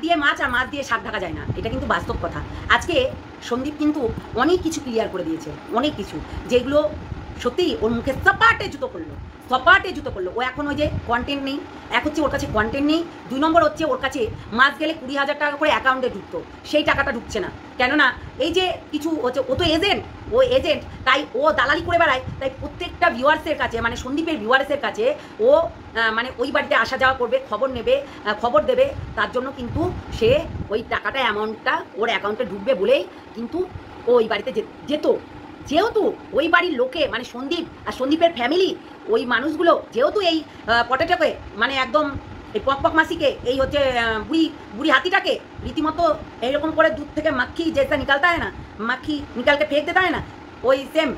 দিয়ে মাছ আর মাছ দিয়ে শাক ঢাকা যায় না, এটা কিন্তু বাস্তব কথা। আজকে সন্দীপ কিন্তু অনেক কিছু ক্লিয়ার করে দিয়েছে, অনেক কিছু, যেগুলো সত্যিই ওর মুখে সপাটে জুতো করলো, সপাটে জুতো করলো। ও এখন ওই যে কন্টেন্ট নেই, এক হচ্ছে ওর কাছে কন্টেন্ট নেই, 2 নম্বর হচ্ছে ওর কাছে মাস গেলে 20,000 টাকা করে অ্যাকাউন্টে ঢুকতো, সেই টাকাটা ঢুকছে না। কেননা এই যে কিছু হচ্ছে, ও তো এজেন্ট, ও এজেন্ট, তাই ও দালালি করে বেড়ায়। তাই প্রত্যেকটা ভিউয়ার্সের কাছে, মানে সন্দীপের ভিউয়ার্সের কাছে ও মানে ওই বাড়িতে আসা যাওয়া করবে, খবর নেবে, খবর দেবে, তার জন্য কিন্তু সে ওই টাকাটা অ্যামাউন্টটা ওর অ্যাকাউন্টে ঢুকবে বলেই কিন্তু ও ওই বাড়িতে যেত। যেহেতু ওই বাড়ির লোকে মানে সন্দীপ আর সন্দীপের ফ্যামিলি, ওই মানুষগুলো যেহেতু এই পটেটোকে মানে একদম এই পক মাসিকে, এই হচ্ছে বুড়ি হাতিটাকে রীতিমতো এইরকম করে দুধ থেকে মাখি যেটা নিকালতে হয় না, মাখি নিকালকে ফেক দিতে হয় না, ওই সেম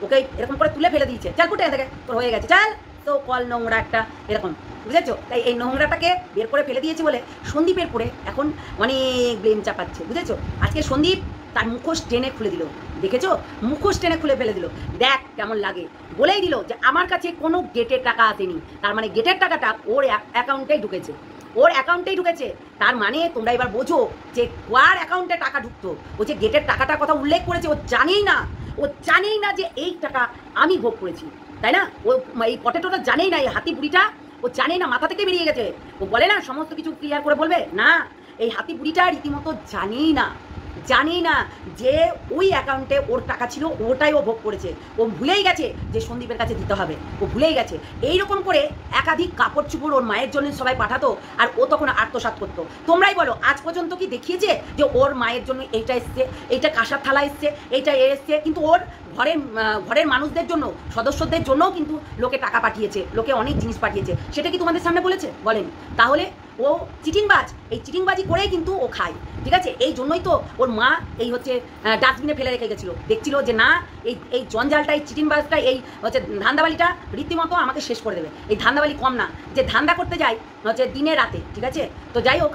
ওকে এরকম করে তুলে ফেলে দিয়েছে। চাল কুটে থেকে তোর হয়ে গেছে, চাল তো কল নোংরা একটা এরকম, বুঝেছো? তাই এই নোংরাটাকে বের করে ফেলে দিয়েছে বলে সন্দীপের পরে এখন অনেক ব্লেম চাপাচ্ছে, বুঝেছো? আজকে সন্দীপ তার মুখোশ টেনে খুলে দিল, দেখেছো? মুখোশ টেনে খুলে ফেলে দিল, দেখ কেমন লাগে, বলেই দিল যে আমার কাছে কোনো গেটের টাকা আসেনি। তার মানে গেটের টাকাটা ওর অ্যাকাউন্টেই ঢুকেছে, ওর অ্যাকাউন্টেই ঢুকেছে। তার মানে তোমরা এবার বোঝো যে কার অ্যাকাউন্টে টাকা ঢুকতো। ও যে গেটের টাকাটার কথা উল্লেখ করেছে, ও জানেই না, ও জানেই না যে এই টাকা আমি ভোগ করেছি, তাই না? ও এই পটেটোটা জানেই না, এই হাতি বুড়িটা ও জানেই না, মাথা থেকে বেরিয়ে গেছে। ও বলে না সমস্ত কিছু ক্লিয়ার করে বলবে না, এই হাতি বুড়িটা রীতিমতো জানেই না যে ওই অ্যাকাউন্টে ওর টাকা ছিল, ওটাই ও ভোগ করেছে। ও ভুলেই গেছে যে সন্দীপের কাছে দিতে হবে, ও ভুলেই গেছে। এইরকম করে একাধিক কাপড় চুপড় ওর মায়ের জন্য সবাই পাঠাতো, আর ও তখন আত্মসাৎ করতো। তোমরাই বলো আজ পর্যন্ত কি দেখিয়েছে যে ওর মায়ের জন্য এইটা এসছে, এইটা কাঁসার থালা এসছে, এইটা এসছে? কিন্তু ওর ঘরের মানুষদের জন্য, সদস্যদের জন্যও কিন্তু লোকে টাকা পাঠিয়েছে, লোকে অনেক জিনিস পাঠিয়েছে। সেটা কি তোমাদের সামনে বলেছে? বলেন। তাহলে ও চিটিংবাজ, এই চিটিংবাজি করেই কিন্তু ও খায়, ঠিক আছে? এই জন্যই তো ওর মা এই হচ্ছে ডাস্টবিনে ফেলে রেখে গেছিলো, দেখছিল যে না এই জঞ্জালটা, এই চিটিংবাজটা, এই হচ্ছে ধান্দাবালিটা রীতিমতো আমাকে শেষ করে দেবে। এই ধান্দাবালি কম না, যে ধান্দা করতে যায় হচ্ছে দিনে রাতে, ঠিক আছে? তো যাই হোক,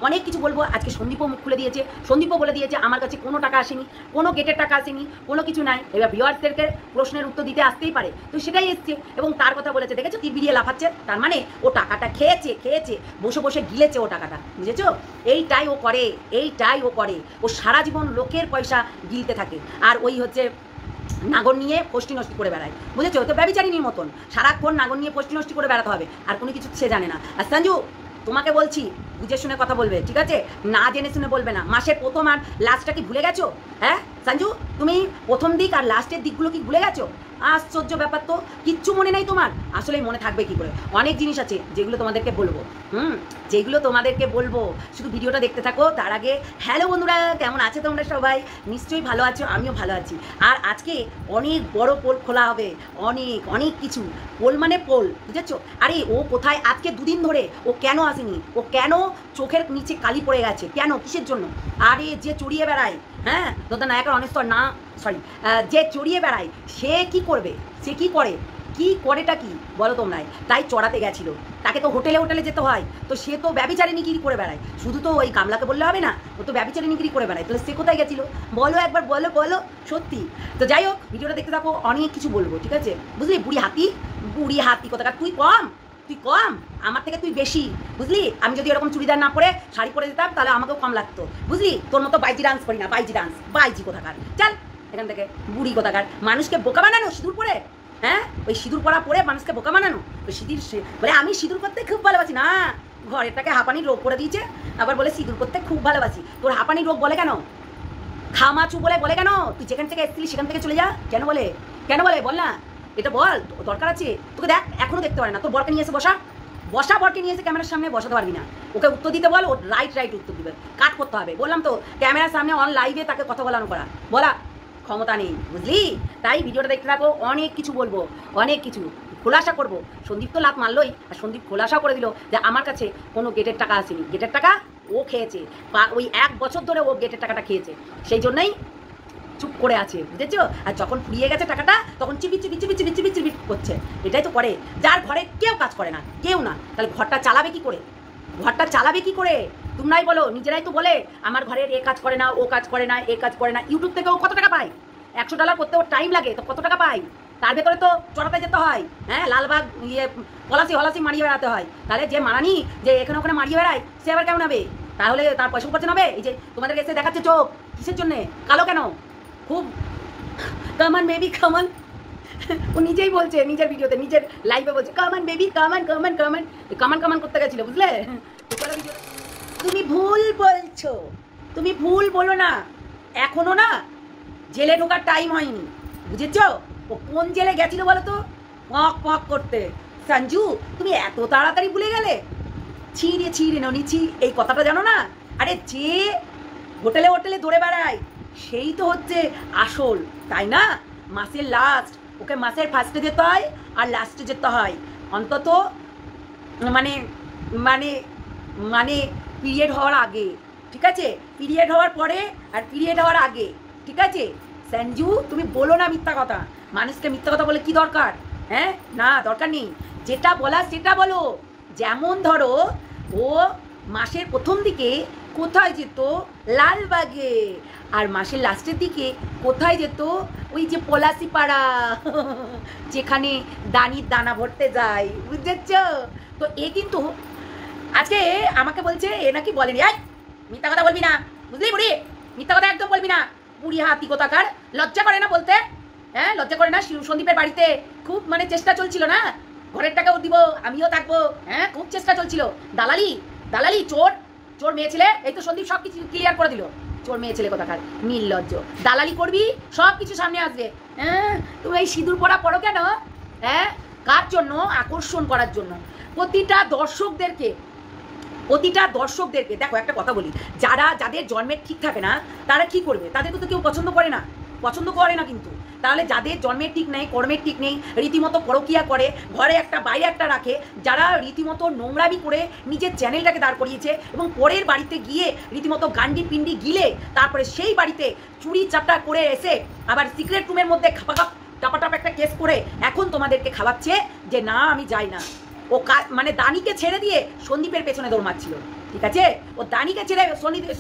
অনেক কিছু বলবো। আজকে সন্দীপও মুখ খুলে দিয়েছে, সন্দীপও বলে দিয়েছে আমার কাছে কোনো টাকা আসেনি, কোনো গেটের টাকা আসেনি, কোনো কিছু নাই। এবার ভিউয়ার্সদেরকে প্রশ্নের উত্তর দিতে আসতেই পারে, তো সেটাই এসছে এবং তার কথা বলেছে, দেখেছো তীর বিড়িয়ে লাফাচ্ছে। তার মানে ও টাকাটা খেয়েছে, বসে বসে গিলেছে ও টাকাটা, বুঝেছো? এইটাই ও করে, ও সারা জীবন লোকের পয়সা গিলতে থাকে, আর ওই হচ্ছে নাগর নিয়ে ফষ্টি নষ্টি করে বেড়ায়, বুঝেছো? তো ব্যবিচারিনীর মতন সারাক্ষণ নাগর নিয়ে ফষ্টি নষ্টি করে বেড়াতে হবে, আর কোনো কিছু সে জানে না। আর সঞ্জু, তোমাকে বলছি বুঝে শুনে কথা বলবে, ঠিক আছে? না জেনে শুনে বলবে না। মাসের প্রথম আর লাস্টটা কি ভুলে গেছো? হ্যাঁ সঞ্জু, তুমি প্রথম দিক আর লাস্টের দিকগুলো কি ভুলে গেছো? আশ্চর্য ব্যাপার তো, কিচ্ছু মনে নেই তোমার। আসলেই মনে থাকবে কি করে? অনেক জিনিস আছে যেগুলো তোমাদেরকে বলবো, শুধু ভিডিওটা দেখতে থাকো। তার আগে হ্যালো বন্ধুরা, কেমন আছে তোমরা সবাই? নিশ্চয়ই ভালো আছো, আমিও ভালো আছি। আর আজকে অনেক বড় পোল খোলা হবে, অনেক কিছু। পোল মানে পোল, বুঝেছো? আরে ও কোথায় আজকে 2 দিন ধরে ও কেন আসেনি? ও কেন চোখের নিচে কালি পড়ে গেছে? কেন, কিসের জন্য? আরে যে চড়িয়ে বেড়ায়, হ্যাঁ দাদা নায়কের অনেস্তর না, সরি, যে চড়িয়ে বেড়ায় সে কি করবে? সে কি করেটা কি বলো তোমরাই? তাই চড়াতে গেছিলো, তাকে তো হোটেলে যেতে হয়, তো সে তো ব্যভিচারিণীগিরি করে বেড়ায়। শুধু তো ওই কামলাকে বললে হবে না, ও তো ব্যভিচারিণীগিরি করে বেড়ায়। তাহলে সে কোথায় গেছিলো বলো একবার, বলো সত্যি। তো যাই হোক, ভিডিওটা দেখতে থাকো, অনেক কিছু বলবো, ঠিক আছে? বুঝলি? বুড়ি হাতি কোথাকার, তুই কম, আমার থেকে তুই বেশি, বুঝলি? আমি যদি এরকম চুড়িদার না পরে শাড়ি পরে দিতাম তাহলে আমাকেও কম লাগতো, বুঝলি? তোর মতো বাইজি ডান্স করি না, বাইজি কোথাকার, চাল এখান থেকে। বুড়ি কোথাকার, মানুষকে বোকা বানানো সিঁদুর পরে, হ্যাঁ ওই সিঁদুর পরা পরে মানুষকে বোকা বানানো। ওই বলে আমি সিঁদুর করতে খুব ভালোবাসি, না ঘরেরটাকে হাঁপানির রোগ করে দিয়েছে, আবার বলে সিঁদুর করতে খুব ভালোবাসি। তোর হাঁপানির রোগ বলে কেন? খামাচু বলে কেন? তুই যেখান থেকে এসেছিলি সেখান থেকে চলে যা, কেন বলে বল না, এটা বল, দরকার আছে তোকে। দেখ এখনো দেখতে পারে না, তোর বরকে নিয়ে এসে বসা বরকে নিয়ে এসে ক্যামেরার সামনে বসাতে পারবি না। ওকে উত্তর দিতে বল, ও রাইট উত্তর দিবে, কাট করতে হবে। বললাম তো, ক্যামেরার সামনে অন লাইভে তাকে কথা বলা ক্ষমতা নেই, বুঝলি? তাই ভিডিওটা দেখতে থাকো, অনেক কিছু বলবো, অনেক কিছু খোলাসা করবো। সন্দীপ তো লাত মারলই, আর সন্দীপ খোলাসা করে দিল যে আমার কাছে কোনো গেটের টাকা আসেনি, গেটের টাকা ও খেয়েছে, ওই 1 বছর ধরে ও গেটের টাকাটা খেয়েছে, সেই জন্যই চুপ করে আছে, বুঝেছো? আর যখন ফুরিয়ে গেছে টাকাটা, তখন চিবি করছে। এটাই তো করে, যার ঘরে কেউ কাজ করে না, কেউ না, তাহলে ঘরটা চালাবে কি করে? তোমরাই বলো, নিজেরাই তো বলে আমার ঘরের এ কাজ করে না, ও কাজ করে না, ইউটিউব থেকে ও কত টাকা পায়? $100 করতে ওর টাইম লাগে, তো কত টাকা পায়? তার ভেতরে তো চড়াতে যেতে হয়, হ্যাঁ লালবাগ হলাসি মারিয়ে বেড়াতে হয়। তাহলে যে মারানি যে এখানে ওখানে মারিয়ে বেড়ায়, সে আবার কেমন হবে? তাহলে তার পয়সা উপার্জন হবে? এই যে তোমাদেরকে এসে দেখাচ্ছে চোখ, কিসের জন্যে কালো কেন? খুব কামান বেবি কামান, ও নিজেই বলছে নিজের ভিডিওতে, নিজের লাইভে বলছে কামান বেবি কামান কামান কামান, কামান কামান করতে গেছিল, বুঝলে? তুমি ভুল বলছো, তুমি ভুল বলো না, এখনো না জেলে ঢোকার টাইম হয়নি, বুঝেছ? ও কোন জেলে গেছিল বলো তো? পক পক করতে। সঞ্জু তুমি এত তাড়াতাড়ি ভুলে গেলে? ছিঁড়ে ছিঁড়ে ননিছি, এই কথাটা জানো না? আরে যে হোটেলে হোটেলে দৌড়ে বেড়ায় সেই তো হচ্ছে আসল, তাই না? মাসের লাস্ট, ওকে মাসের ফার্স্টে যেতে হয় আর লাস্টে যেতে হয়, অন্তত মানে মানে মানে পিরিয়ড হওয়ার আগে, ঠিক আছে? পিরিয়ড হওয়ার পরে আর পিরিয়ড হওয়ার আগে, ঠিক আছে? সঞ্জু তুমি বলো না মিথ্যা কথা, মানুষকে মিথ্যা কথা বলে কি দরকার? হ্যাঁ, না দরকার নেই, যেটা বলা সেটা বলো। যেমন ধরো ও মাসের প্রথম দিকে কোথায় যেত? লালবাগে, আর মাসের লাস্টের দিকে কোথায় যেত? ওই যে পলাশিপাড়া, যেখানে দানির দানা ভরতে যায়, বুঝেছ? তো এ কিন্তু আজকে আমাকে বলছে এ নাকি বলেনি, এই মিথ্যা কথা বলবি না, বুঝলি বুড়ি? মিথ্যা কথা একদম বলবি না, বুড়ি হাতি কোথাকার, লজ্জা করে না বলতে? হ্যাঁ, লজ্জা করে না? সন্দীপের বাড়িতে খুব মানে চেষ্টা চলছিল না, ঘরের টাকাও দিব আমিও থাকবো, হ্যাঁ খুব চেষ্টা চলছিল। দালালি দালালি, চোর চোর মেয়ে ছেলে, এই তো সন্দীপ সব কিছু ক্লিয়ার করে দিল। চোর মেয়ে ছেলে কোথাকার, নির্লজ্জ, দালালি করবি সব কিছু সামনে আসবে। হ্যাঁ, তুমি এই সিঁদুর পরা পড়ো কেন? হ্যাঁ, কার জন্য? আকর্ষণ করার জন্য। প্রতিটা দর্শকদেরকে দেখো একটা কথা বলি, যাদের জন্মের ঠিক থাকে না তারা কি করবে? তাদেরকে তো কেউ পছন্দ করে না কিন্তু। তাহলে যাদের জন্মের ঠিক নেই, কর্মের ঠিক নেই, রীতিমতো পরকিয়া করে, ঘরে একটা বাইরে একটা রাখে, যারা রীতিমতো নোংরামি করে নিজের চ্যানেলটাকে দাঁড় করিয়েছে এবং পরের বাড়িতে গিয়ে রীতিমতো গান্ডি পিন্ডি গিলে তারপরে সেই বাড়িতে চুরি চাপটা করে এসে আবার সিক্রেট রুমের মধ্যে খাপাখাপ টাপাটাপ একটা কেস করে এখন তোমাদেরকে খাওয়াচ্ছে যে না আমি যাই না। ও মানে দানিকে ছেড়ে দিয়ে সন্দীপের পেছনে দৌড় মারছিল, ঠিক আছে? ও দানিকে ছেড়ে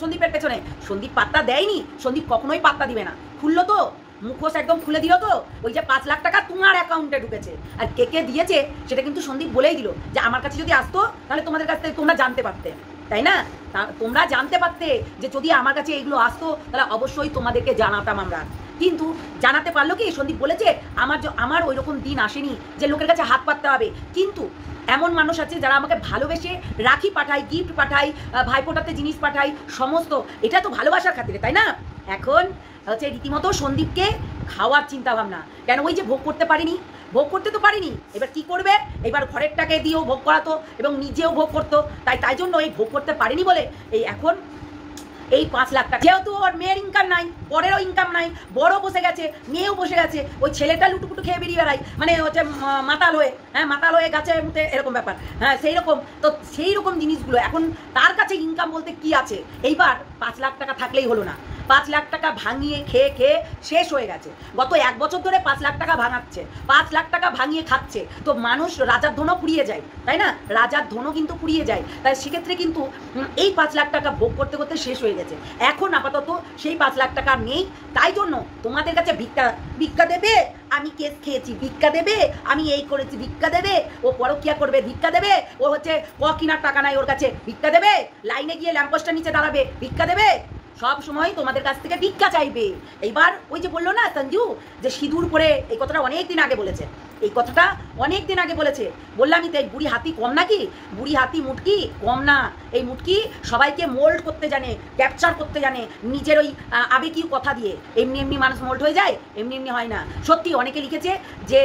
সন্দীপের পেছনে, সন্দীপ পাত্তা দেয়নি, সন্দীপ কখনোই পাত্তা দিবে না। খুললো তো মুখোশ, একদম খুলে দিল তো, ওই যে 5 লাখ টাকা তোমার অ্যাকাউন্টে ঢুকেছে, আর কে দিয়েছে সেটা কিন্তু সন্দীপ বলেই দিল যে আমার কাছে যদি আসতো তাহলে তোমাদের কাছ থেকে তোমরা জানতে পারতে, তাই না? তোমরা জানতে পারতে যে যদি আমার কাছে এইগুলো আসতো তাহলে অবশ্যই তোমাদেরকে জানাতাম আমরা। কিন্তু জানাতে পারলো কি? সন্দীপ বলেছে আমার ওই রকম দিন আসেনি যে লোকের কাছে হাত পাততে হবে। কিন্তু এমন মানুষ আছে যারা আমাকে ভালোবেসে রাখি পাঠায়, গিফট পাঠায়, ভাইফোঁটাতে জিনিস পাঠায়, সমস্ত এটা তো ভালোবাসার খাতিরে, তাই না? এখন হচ্ছে রীতিমতো সন্দীপকে খাওয়ার চিন্তা ভাবনা, কেন? ওই যে ভোগ করতে পারিনি, এবার কি করবে? এবার ঘরের টাকা দিয়েও ভোগ করাতো এবং নিজেও ভোগ করতো, তাই জন্য এই ভোগ করতে পারিনি বলে এই এখন এই 5 লাখ টাকা, যেহেতু ওর মেয়ের ইনকাম নাই, বরেরও ইনকাম নাই, বড় বসে গেছে, মেয়েও বসে গেছে, ওই ছেলেটা লুটুপুটু খেয়ে বেরিয়ে বেড়ায়, মানে হচ্ছে মাতাল হয়ে গাছে মুতে, এরকম ব্যাপার। হ্যাঁ, সেই রকম জিনিসগুলো এখন তার কাছে ইনকাম বলতে কি আছে? এইবার 5 লাখ টাকা থাকলেই হলো না, 5 লাখ টাকা ভাঙিয়ে খেয়ে শেষ হয়ে গেছে। গত 1 বছর ধরে 5 লাখ টাকা ভাঙাচ্ছে, 5 লাখ টাকা ভাঙিয়ে খাচ্ছে, তো মানুষ রাজার ধনও পুড়িয়ে যায়, তাই না? রাজার ধনও কিন্তু পুড়িয়ে যায়, তাই সেক্ষেত্রে কিন্তু এই 5 লাখ টাকা ভোগ করতে করতে শেষ হয়ে গেছে। এখন আপাতত সেই 5 লাখ টাকা নেই, তাই জন্য তোমাদের কাছে ভিক্ষা দেবে, আমি কেস খেয়েছি ভিক্ষা দেবে, আমি এই করেছি ভিক্ষা দেবে, ও পরকিয়া করবে ভিক্ষা দেবে, ও হচ্ছে কিনার টাকা নাই ওর কাছে ভিক্ষা দেবে, লাইনে গিয়ে ল্যাম্পপোস্টের নিচে দাঁড়াবে ভিক্ষা দেবে, সব সময় তোমাদের কাছ থেকে ভিক্ষা চাইবে। এইবার ওই যে বললো না সঞ্জু যে সিঁদুর পরে, এই কথাটা অনেক দিন আগে বলেছে, বললামই তো, এই বুড়ি হাতি কম নাকি? বুড়ি হাতি মুটকি কম না, এই মুটকি সবাইকে মোল্ড করতে জানে, ক্যাপচার করতে জানে নিজের ওই আবেগীয় কথা দিয়ে। এমনি মানুষ মোল্ড হয়ে যায়, এমনি হয় না। সত্যি অনেকে লিখেছে যে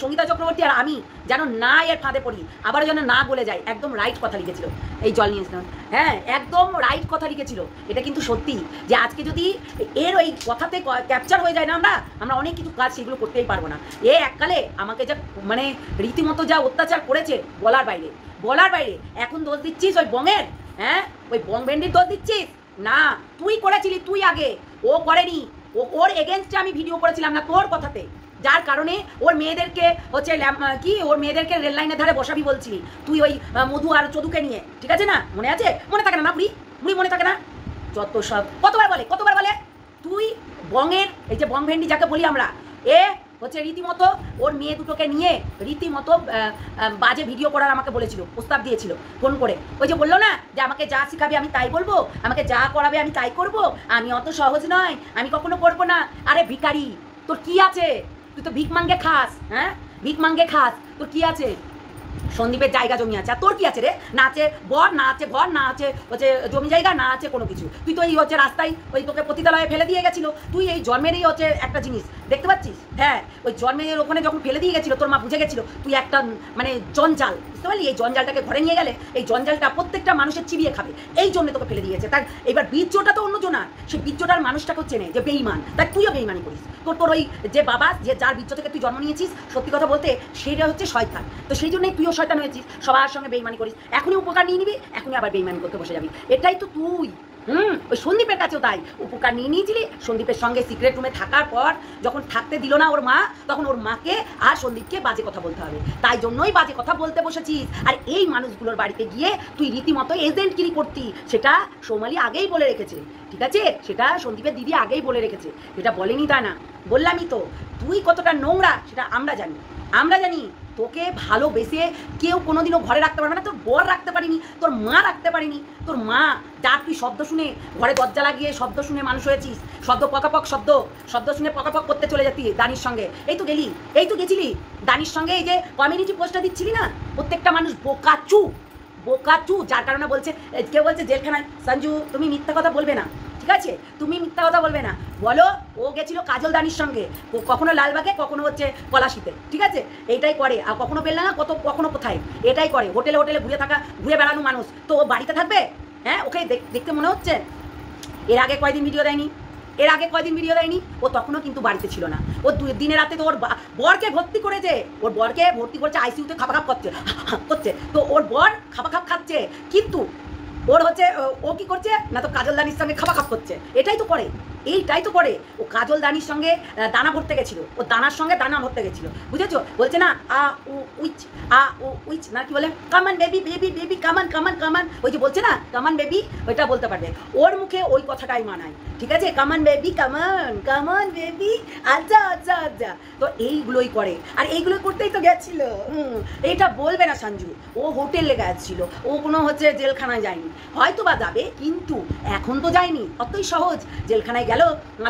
সঙ্গীতা চক্রবর্তী আর আমি যেন না এর ফাঁদে পড়ি, আবার যেন না বলে যাই, একদম রাইট কথা লিখেছিল এই জল নিয়ে, হ্যাঁ একদম রাইট কথা লিখেছিল। এটা কিন্তু সত্যি যে আজকে যদি এর ওই কথাতে ক্যাপচার হয়ে যায় না, আমরা অনেক কিছু কাজ সেগুলো করতেই পারবো না। এ এককালে আমাকে যা মানে রীতিমতো যা অত্যাচার করেছে বলার বাইরে। এখন দোষ দিচ্ছিস ওই বঙের, হ্যাঁ ওই বং ভেন্ডির দোষ দিচ্ছিস না, তুই করেছিলি, তুই আগে, ও করেনি। ওর এগেনস্টে আমি ভিডিও করেছিলাম না তোর কথাতে, যার কারণে ওর মেয়েদেরকে হচ্ছে ওর মেয়েদেরকে রেল লাইনের ধারে বসাবি বলছিলি তুই ওই মধু আর চদুকে নিয়ে, ঠিক আছে না? মনে আছে? মনে থাকে না বুড়ি মনে থাকে না? যত সব কতবার বলে তুই বঙের, এই যে বং ভেন্ডি যাকে বলি আমরা, হচ্ছে রীতিমতো ওর মেয়ে দুটোকে নিয়ে রীতিমতো বাজে ভিডিও করার আমাকে বলেছিল, প্রস্তাব দিয়েছিল ফোন করে। ওই যে বললো না যে আমাকে যা শিখাবে আমি তাই বলবো, আমাকে যা করাবে আমি তাই করব, আমি অত সহজ নয়, আমি কখনো করবো না। আরে ভিখারি, তোর কি আছে? তুই তো ভিক মাঙ্গে খাস, হ্যাঁ ভিক মাঙ্গে খাস, তোর কি আছে? সন্দীপের জায়গা জমি আছে, আর তোর কি আছে রে? না আছে বর, না আছে ঘর, না আছে হচ্ছে জমি জায়গা, না আছে কোনো কিছু। তুই তো এই হচ্ছে রাস্তায় ওই তোকে পতিতালয়ে ফেলে দিয়ে গেছিল, তুই এই জন্মেরই হচ্ছে একটা জিনিস দেখতে পাচ্ছিস। হ্যাঁ, ওই জন্মের ওখানে যখন ফেলে দিয়ে গেছিলো তোর মা বুঝে গেছিলো তুই একটা মানে জঞ্জাল, বুঝতে পারলি? এই জঞ্জালটাকে ঘরে নিয়ে গেলে এই জঞ্জালটা প্রত্যেকটা মানুষের চিবিয়ে খাবে, এই জন্য তোকে ফেলে দিয়েছে। তাই এবার বীর্যটা তো অন্যজনার, সেই বীর্যটার মানুষটাকেও চেনে যে বেইমান, তাই তুইও বেইমানি করিস। তোর ওই যে বাবা যে যার বীর্য থেকে তুই জন্ম নিয়েছিস, সত্যি কথা বলতে সেটা হচ্ছে শয়তান। তো সেই জন্যই তুইও শয়তান হয়েছিস, সবার সঙ্গে বেইমানি করিস। এখনই উপকার নিয়ে নিবি, এখনই আবার বেইমানি করতে বসে যাবি। এটাই তো তুই। ওই সন্দীপের কাছেও তাই, উপকার নিয়ে নিয়েছিলি। সন্দীপের সঙ্গে সিক্রেট রুমে থাকার পর যখন থাকতে দিল না ওর মা, তখন ওর মাকে আর সন্দীপকে বাজে কথা বলতে হবে, তাই জন্যই বাজে কথা বলতে বসেছিস। আর এই মানুষগুলোর বাড়িতে গিয়ে তুই রীতিমতো এজেন্টগিরি করতি, সেটা সৌমালি আগেই বলে রেখেছে, ঠিক আছে? সেটা সন্দীপের দিদি আগেই বলে রেখেছে, সেটা বলেনি তা না। বললামই তো, তুই কতটা নোংরা সেটা আমরা জানি, আমরা জানি। তোকে ভালোবেসে কেউ কোনোদিনও ঘরে রাখতে পারবে না, তোর বর রাখতে পারিনি, তোর মা রাখতে পারিনি। তোর মা, যার তুই শব্দ শুনে ঘরে দরজা লাগিয়ে শব্দ শুনে মানুষ হয়েছিস, শব্দ পকাপক শব্দ শুনে পকাপক করতে চলে যেতি দানির সঙ্গে। এই তো গেলি, এই তো গেছিলি দানির সঙ্গে, এই যে কমিউনিটি পোস্টটা দিচ্ছিলি না, প্রত্যেকটা মানুষ বোকাচু, যার কারণে বলছে, কেউ বলছে জেলখানায়। সঞ্জু, তুমি মিথ্যা কথা বলবে না, ঠিক আছে? তুমি মিথ্যা কথা বলবে না। বলো, ও গেছিল কাজল দানির সঙ্গে, কখনো লালবাগে, কখনো হচ্ছে পলাশিতে, ঠিক আছে? এইটাই করে। আর কখনো বেলডাঙা, কখনো কোথায়, এটাই করে। হোটেলে ঘুরে বেড়ানো মানুষ। তো ও বাড়িতে থাকবে? হ্যাঁ, ওকে দেখতে মনে হচ্ছে? এর আগে কয়দিন ভিডিও দেয়নি? ও তখনও কিন্তু বাড়িতে ছিল না। ও দিনে রাতে তো ওর বরকে ভর্তি করেছে, আইসিইউতে খাপাখাপ করছে। তো ওর বর খাপাখাপ খাচ্ছে, কিন্তু ওর হচ্ছে ও কি করছে না, তো কাজল দানির সঙ্গে খাপাখাপ করছে। এইটাই তো করে। ও কাজল দানির সঙ্গে দানা ভরতে গেছিল, ও দানার সঙ্গে দানা ভরতে গেছিল, বুঝেছো? বলছে না উইচ না কি বলে, কামান বেবি কামান, ওই যে বলছে না কামান বেবি, ওইটা বলতে পারবে। ওর মুখে ওই কথাটাই মানায়, ঠিক আছে? কামান বেবি, কামান বেবি, আচ্ছা। তো এইগুলোই করে, আর এইগুলো করতেই তো গেছিল। এইটা বলবে না সঞ্জু, ও হোটেলে গেছিল, ও কোনো হচ্ছে জেলখানায় যায়নি। হয়তো বা যাবে, কিন্তু এখন তো যায়নি। অতই সহজ জেলখানায় গেল,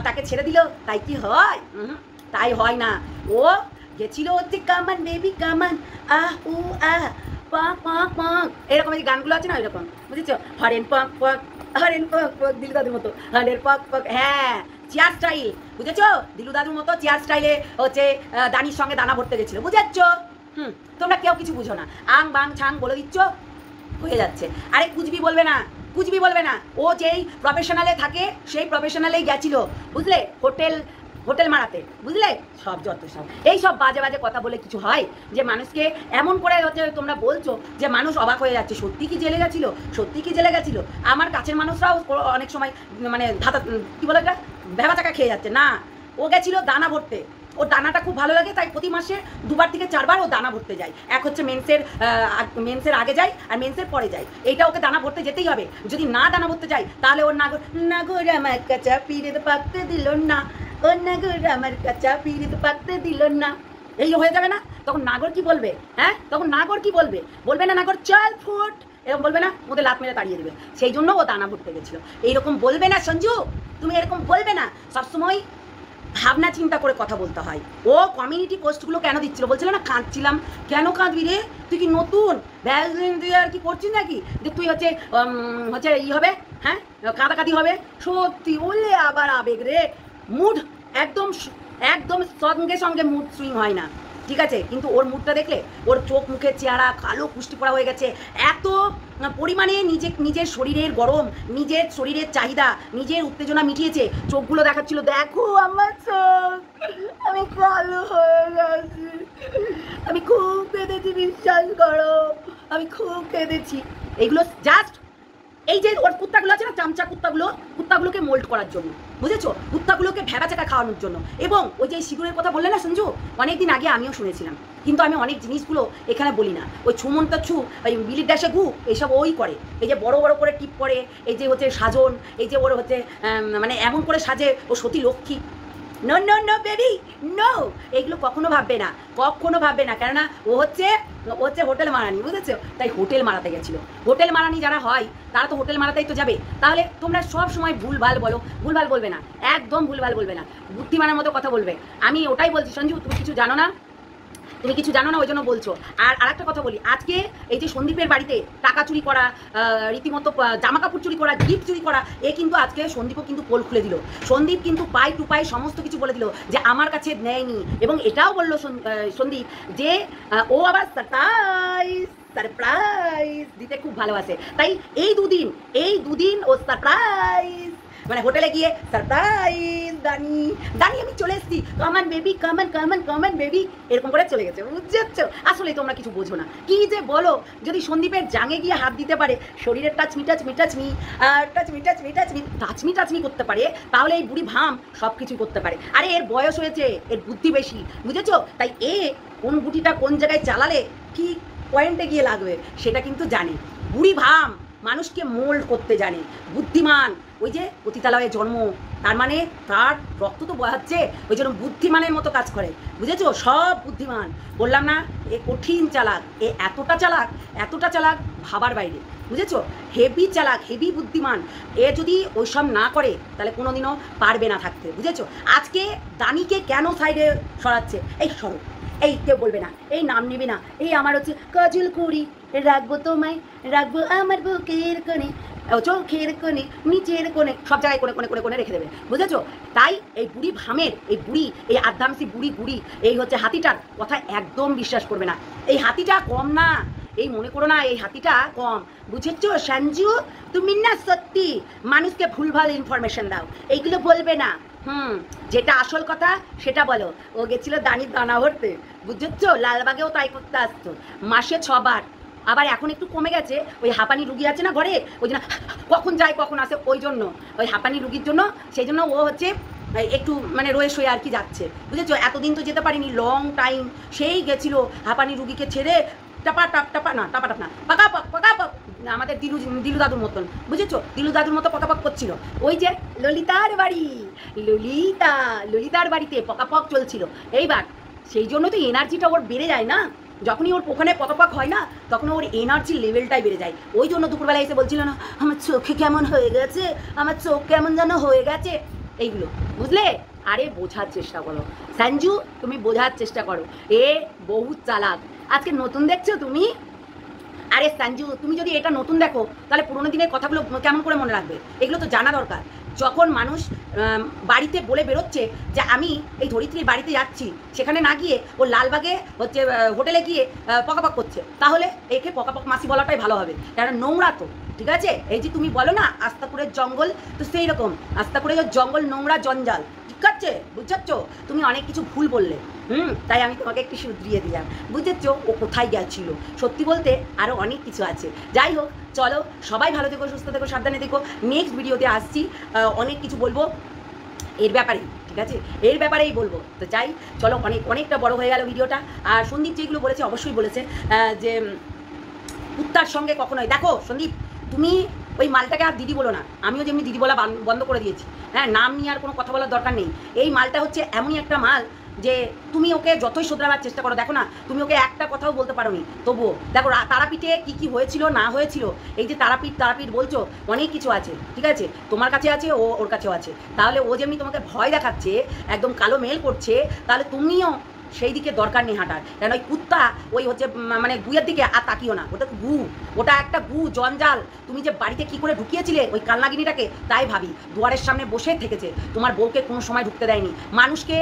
তাকে ছেড়ে দিল, তাই কি হয়? তাই হয় না। ও গেছিল হচ্ছে কামান বেবি কামান, উ পাক পাক পাক, এরকম যে গানগুলো আছে না, এরকম, বুঝেছো? হরেন পাক পাক, দিলু দাদুর মতো, হরেন পাক পাক। হ্যাঁ, চেয়ার স্টাইল, বুঝেছো? দিলু দাদুর মতো চেয়ার স্টাইলে হচ্ছে দানির সঙ্গে দানা ভরতে গেছিল, বুঝেছো? তোমরা কেউ কিছু বুঝো না, আং বাং ছাং বলে দিচ্ছ, হয়ে যাচ্ছে। আরে কুচবি বলবে না। ও যেই প্রফেশনালে থাকে সেই প্রফেশনালেই গেছিল, বুঝলে? হোটেল মারাতে, বুঝলে? সব যত সব এইসব বাজে কথা বলে কিছু হয়? যে মানুষকে এমন করে হচ্ছে তোমরা বলছো যে মানুষ অবাক হয়ে যাচ্ছে। সত্যি কি জেলে গেছিল? আমার কাছের মানুষরাও অনেক সময় মানে কি বলে এটা, ভেবা চাকা খেয়ে যাচ্ছে। না, ও গেছিল দানা ভরতে। ওর দানাটা খুব ভালো লাগে, তাই প্রতি মাসে 2বার থেকে 4বার ও দানা ভরতে যায়। এক হচ্ছে মেন্সের আগে যায়, আর মেন্সের পরে যায়। এইটা ওকে দানা ভরতে যেতেই হবে। যদি না দানা ভরতে যায়, তাহলে ওর নাগর আমার কাঁচা পিরিত পাকতে দিল না, ও নাগর আমার কাঁচা পিরিত পাকতে দিল না, এই হয়ে যাবে না? তখন নাগর কি বলবে? হ্যাঁ, তখন নাগর কি বলবে? বলবে না নাগর চল ফুট, এরকম বলবে না? ওদের লাত মেরে তাড়িয়ে দেবে। সেই জন্য ও দানা ভরতে গেছিল। এইরকম বলবে না সঞ্জু, তুমি এরকম বলবে না। সবসময় ভাবনা চিন্তা করে কথা বলতে হয়। ও কমিউনিটি পোস্টগুলো কেন দিচ্ছিল? বলছিল না কাঁদছিলাম। কেন কাঁদবি রে? তুই কি নতুন ভ্যাসলিন দিয়ে আর কি করছিস নাকি যে তুই হচ্ছে হবে? হ্যাঁ, কাঁদাকাটি হবে? সত্যি বললে আবার আবেগ রে, মুড একদম সঙ্গে মুড সুইং হয় না, ঠিক আছে? কিন্তু ওর মুডটা দেখলে, ওর চোখ মুখের চেহারা কালো কুষ্টি পড়া হয়ে গেছে। এত পরিমাণে নিজের শরীরের গরম, নিজের শরীরের চাহিদা, নিজের উত্তেজনা মিটিয়েছে। চোখগুলো দেখাচ্ছিল, দেখো আমার চোখ, আমি কালো হয়ে গেছি, আমি খুব কেঁদেছি, বিশ্বাস করো, আমি খুব কেঁদেছি। এইগুলো জাস্ট এই যে ওর কুত্তাগুলো আছে না, চামচা কুত্তাগুলোকে মোল্ড করার জন্য, বুঝেছো? কুত্তাগুলোকে ভেবা চাকা খাওয়ানোর জন্য। এবং ওই যে সিঁদুরের কথা বললে না সঞ্জু, অনেকদিন আগে আমিও শুনেছিলাম, কিন্তু আমি অনেক জিনিসগুলো এখানে বলি না। ওই ছুমন্ত ওই বিলির ড্যাশে ঘু, এইসব ওই করে। এই যে বড় করে টিপ করে, এই যে হচ্ছে সাজন, এই যে ওর হচ্ছে মানে এমন করে সাজে ও সতী লক্ষ্মী, no no no baby no, এগুলো কখনো ভাববে না, কখনো ভাববে না, কেননা ও হচ্ছে হোটেল মারানি, বুঝেছো? তাই হোটেল মারাতে গেছিল। হোটেল মারানি যারা হয় তারা তো হোটেল মারাতেই তো যাবে। তাহলে তোমরা সব সময় ভুলভাল বলো, ভুলভাল বলবে না, একদম ভুলভাল বলবে না, বুদ্ধিমানের মতো কথা বলবে। আমি ওটাই বলছি সঞ্জু, তুমি কিছু জানো না, তুমি কিছু জানো না, ওই জন্য বলছো। আর আরেকটা কথা বলি, আজকে এই যে সন্দীপের বাড়িতে টাকা চুরি করা, রীতিমতো জামা কাপড় চুরি করা, গিফট চুরি করা, এ কিন্তু আজকে সন্দীপও কিন্তু পোল খুলে দিল। সন্দীপ কিন্তু পাই টু পাই সমস্ত কিছু বলে দিল যে আমার কাছে নেয়নি, এবং এটাও বললো সন্দীপ যে ও আবার সারপ্রাইজ দিতে খুব ভালোবাসে। তাই এই দুদিন ও সারপ্রাইজ, মানে হোটেলে গিয়ে সারপ্রাইজ দানি আমি চলে এসেছি, কামান বেবি কামান বেবি, এরকম করে চলে গেছে, বুঝছো? আসলে তোমরা কিছু বোঝো না, কি যে বলো। যদি সন্দীপের জাঙে গিয়ে হাত দিতে পারে, শরীরের টাচমি করতে পারে, তাহলে এই বুড়ি ভাম সব কিছুই করতে পারে। আরে এর বয়স হয়েছে, এর বুদ্ধি বেশি, বুঝেছো? তাই কোন বুটিটা কোন জায়গায় চালালে কি পয়েন্টে গিয়ে লাগবে সেটা কিন্তু জানে। বুড়ি ভাম মানুষকে মোল্ড করতে জানে, বুদ্ধিমান। ওই যে পতিতালয়ে জন্ম, তার মানে তার রক্ত তো বয়াচ্ছে, ওই জন্য বুদ্ধিমানের মতো কাজ করে, বুঝেছো? সব বুদ্ধিমান। বললাম না, এ কঠিন চালাক, এ এতটা চালাক ভাবার বাইরে, বুঝেছো? হেভি চালাক, হেভি বুদ্ধিমান। এ যদি ওইসব না করে তাহলে কোনোদিনও পারবে না থাকতে, বুঝেছো? আজকে দানিকে কেন সাইডে সরাচ্ছে? এই সরো, এই কেউ বলবে না, এই নাম নেবে না, এই আমার হচ্ছে কাজল করি, রাখবো তোমায়, রাখবো আমার বুকের কোণে, চোখের কোণে, নিচের কোণে, সব জায়গায় কোণে রেখে দেবে, বুঝেছো? তাই এই বুড়ি ভামের, এই আধ্যামসি বুড়ি, এই হচ্ছে হাতিটার কথা একদম বিশ্বাস করবে না। এই হাতিটা কম না, এই মনে করো না এই হাতিটা কম, বুঝেছো সঞ্জু? তুমি না সত্যি মানুষকে ভুলভাল ইনফরমেশন দাও, এইগুলো বলবে না। যেটা আসল কথা সেটা বলো। ও গেছিল দানির দানা ভরতে, বুঝেছো? লালবাগেও তাই করতে আসতো, মাসে 6 বার। আবার এখন একটু কমে গেছে, ওই হাঁপানি রুগী আছে না ঘরে, ওই জন্য কখন যায় কখন আসে, ওই জন্য ওই হাঁপানি রুগীর জন্য, সেই জন্য ও হচ্ছে একটু মানে রয়ে শয়ে আর কি যাচ্ছে, বুঝেছো? এতদিন তো যেতে পারিনি, লং টাইম, সেই গেছিল হাঁপানি রুগীকে ছেড়ে টাপা আমাদের দিলু দাদুর মতন, বুঝেছো? দিলু দাদুর মতো পকাপক করছিল। ওই যে ললিতার বাড়িতে পকাপক চলছিল। এইবার সেই জন্য তো এনার্জিটা ওর বেড়ে যায় না, যখনই ওর ওখানে পকাপক হয় না, তখন ওর এনার্জি লেভেলটাই বেড়ে যায়। ওই জন্য দুপুরবেলা এসে বলছিল না, আমার চোখে কেমন হয়ে গেছে, আমার চোখ কেমন যেন হয়ে গেছে, এইগুলো, বুঝলে? আরে বোঝার চেষ্টা করো সঞ্জু, তুমি বোঝার চেষ্টা করো, এ বহু চালাক। আজকে নতুন দেখছো তুমি? আরে সঞ্জু, তুমি যদি এটা নতুন দেখো তাহলে পুরোনো দিনের কথাগুলো কেমন করে মনে রাখবে? এগুলো তো জানা দরকার। যখন মানুষ বাড়িতে বলে বেরোচ্ছে যে আমি এই ধরিত্রীর বাড়িতে যাচ্ছি, সেখানে না গিয়ে ও লালবাগে হচ্ছে হোটেলে গিয়ে পকাপক করছে, তাহলে একে পকাপক মাসি বলাটাই ভালো হবে, কারণ নোংরা তো, ঠিক আছে? এই যে তুমি বলো না আস্তাপুরের জঙ্গল, তো সেই রকম আস্তাপুরের জঙ্গল নোংরা জঞ্জাল, ঠিক আছে? বুঝাচ্ছ? তুমি অনেক কিছু ভুল বললে, তাই আমি তোমাকে একটু শুধরিয়ে দিলাম, বুঝেছো? ও কোথায় গেছিল? সত্যি বলতে আরও অনেক কিছু আছে। যাই হোক, চলো সবাই ভালো থেকো, সুস্থ থেকো, সাবধানে থেকো। নেক্সট ভিডিওতে আসছি, অনেক কিছু বলবো এর ব্যাপারে, ঠিক আছে? এর ব্যাপারেই বলবো। তো যাই, চলো, অনেকটা বড় হয়ে গেল ভিডিওটা। আর সন্দীপ যেগুলো বলেছে অবশ্যই বলেছে যে কুত্তার সঙ্গে কখনোই, দেখো সন্দীপ, তুমি ওই মালটাকে আর দিদি বলো না, আমিও যেমনি দিদি বলা বন্ধ করে দিয়েছি, হ্যাঁ? নাম নিয়ে আর কোনো কথা বলার দরকার নেই। এই মালটা হচ্ছে এমনই একটা মাল যে তুমি ওকে যতই শোধরাবার চেষ্টা করো, দেখো না, তুমি ওকে একটা কথাও বলতে পারো নি, তবুও দেখো তারাপীঠে কি হয়েছিল না হয়েছিল, এই যে তারাপীঠ বলছো, অনেক কিছু আছে, ঠিক আছে? তোমার কাছে আছে, ওর কাছেও আছে। তাহলে ও যেমনি তোমাকে ভয় দেখাচ্ছে, একদম কালো মেল করছে, তাহলে তুমিও সেই দিকে দরকার নেই হাঁটার। কেন ওই কুত্তা ওই হচ্ছে মানে গুয়ের দিকে আর তাকিও না, ওটা একটা জঞ্জাল। তুমি যে বাড়িতে কি করে ঢুকিয়েছিলে ওই কালনাগিনীটাকে, তাই ভাবি দুয়ারের সামনে বসে থেকেছে, তোমার বউকে কোনো সময় ঢুকতে দেয়নি, মানুষকে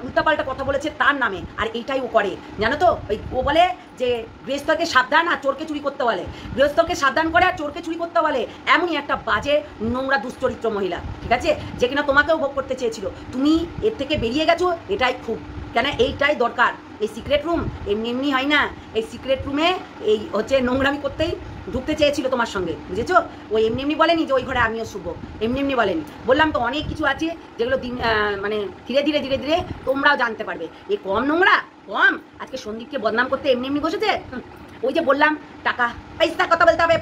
উল্টাপাল্টা কথা বলেছে তার নামে, আর এইটাই ও করে, জানো তো? ও বলে যে গৃহস্থকে সাবধান আর চোরকে চুরি করতে বলে, গৃহস্থকে সাবধান করে আর চোরকে চুরি করতে বলে। এমনই একটা বাজে নোংরা দুশ্চরিত্র মহিলা, ঠিক আছে? যে কিনা তোমাকেও ভোগ করতে চেয়েছিল, তুমি এর থেকে বেরিয়ে গেছো, এটাই খুব, কেন এইটাই দরকার। এই সিক্রেট রুম এমনি হয় না, এই সিক্রেট রুমে এই হচ্ছে নোংরামি করতেই ঢুকতে চেয়েছিল তোমার সঙ্গে, বুঝেছো? ও এমনি বলেনি যে ওই ঘরে আমিও শুভ, এমনি বলেনি। বললাম তো অনেক কিছু আছে যেগুলো মানে ধীরে ধীরে তোমরাও জানতে পারবে। এ কম নোংরা, কম আজকে সন্দীপকে বদনাম করতে এমনি বসেছে। ওই যে বললাম টাকা পয়সা কথা বলতে হবে,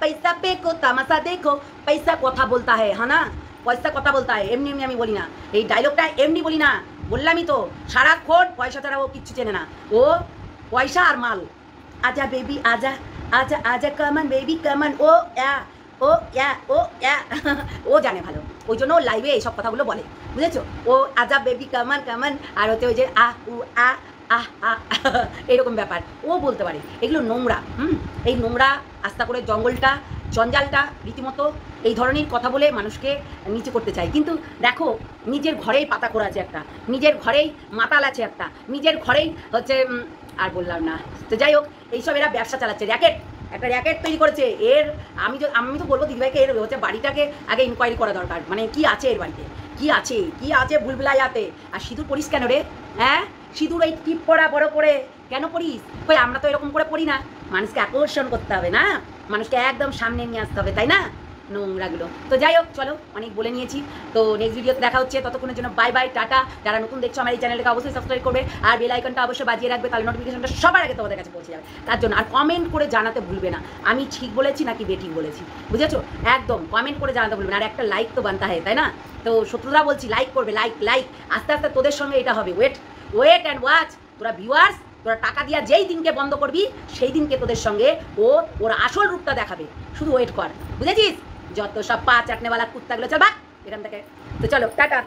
পয়সা পে কো তামাশা দেখো, পয়সা কথা বলতা হ্যাঁ না? পয়সা কথা বলতে হয়, এমনি এমনি আমি বলি না, এই ডায়লগটা এমনি বলি না, বললামই তো সারাক্ষণ পয়সা ছাড়া ও কিচ্ছু চেনে না, ও পয়সা আর মাল। আজা বেবি আজা, আজা আজা কামান বেবি কামান, ও ইয়া ও ইয়া ও ইয়া ও জানে ভালো, ওই জন্য ও লাইভে এইসব কথাগুলো বলে, বুঝেছো? ও আজা বেবি কামান কামান, আর হচ্ছে ওই যে উ আ আহ আহ এইরকম ব্যাপার ও বলতে পারে। এগুলো নোংরা, এই নোংরা আস্তা করে জঙ্গলটা জঞ্জালটা রীতিমতো এই ধরনের কথা বলে মানুষকে নিচে করতে চায়। কিন্তু দেখো, নিজের ঘরেই পাতা খোড়া আছে একটা, নিজের ঘরেই মাতাল আছে একটা, নিজের ঘরেই হচ্ছে আর বললাম না। তো যাই হোক, এইসব এরা ব্যবসা চালাচ্ছে, একটা র্যাকেট তৈরি করেছে। এর আমি তো বলবো দিদিভাইকে, এর হচ্ছে বাড়িটাকে আগে ইনকোয়ারি করা দরকার, মানে কি আছে এর বাড়িতে, কি আছে ভুলভুলাইয়াতে। আর সিঁদুর পরিস কেন রে? হ্যাঁ, সিঁদুর এই টিপ পড়া বড় করে কেন পড়িস? কই আমরা তো এরকম করে পড়ি না। মানুষকে আকর্ষণ করতে হবে না, মানুষকে একদম সামনে নিয়ে আসতে হবে, তাই না? নোংরাগুলো। তো যাই হোক, চলো অনেক বলে নিয়েছি। তো নেক্সট ভিডিওতে দেখা হচ্ছে, ততক্ষণের জন্য বাই বাই, টাটা। যারা নতুন দেখছো আমার এই চ্যানেলটাকে অবশ্যই সাবস্ক্রাইব করবে, আর বেল আইকনটা অবশ্যই বাজিয়ে রাখবে, তাহলে নোটিফিকেশনটা সবার আগে তোমাদের কাছে পৌঁছে যাবে। তার জন্য আর কমেন্ট করে জানাতে ভুলবে না আমি ঠিক বলেছি নাকি বেঠিক বলেছি, বুঝেছো? একদম কমেন্ট করে জানাতে ভুলবে না, আর একটা লাইক তো বানতে হয়, তাই না? তো শত্রুরা বলছি লাইক করবে, লাইক। আস্তে আস্তে তোদের সঙ্গে এটা হবে, ওয়েট অ্যান্ড ওয়াচ। তোরা ভিউয়ার্স, তোরা টাকা দিয়া যেই দিনকে বন্ধ করবি সেই দিনকে তোদের সঙ্গে ওর আসল রূপটা দেখাবে, শুধু ওয়েট কর, বুঝেছিস? যত সব পা চাটনেওয়ালা কুত্তাগুলো, চল ভাগ এখান থেকে। তো চলো টাটা।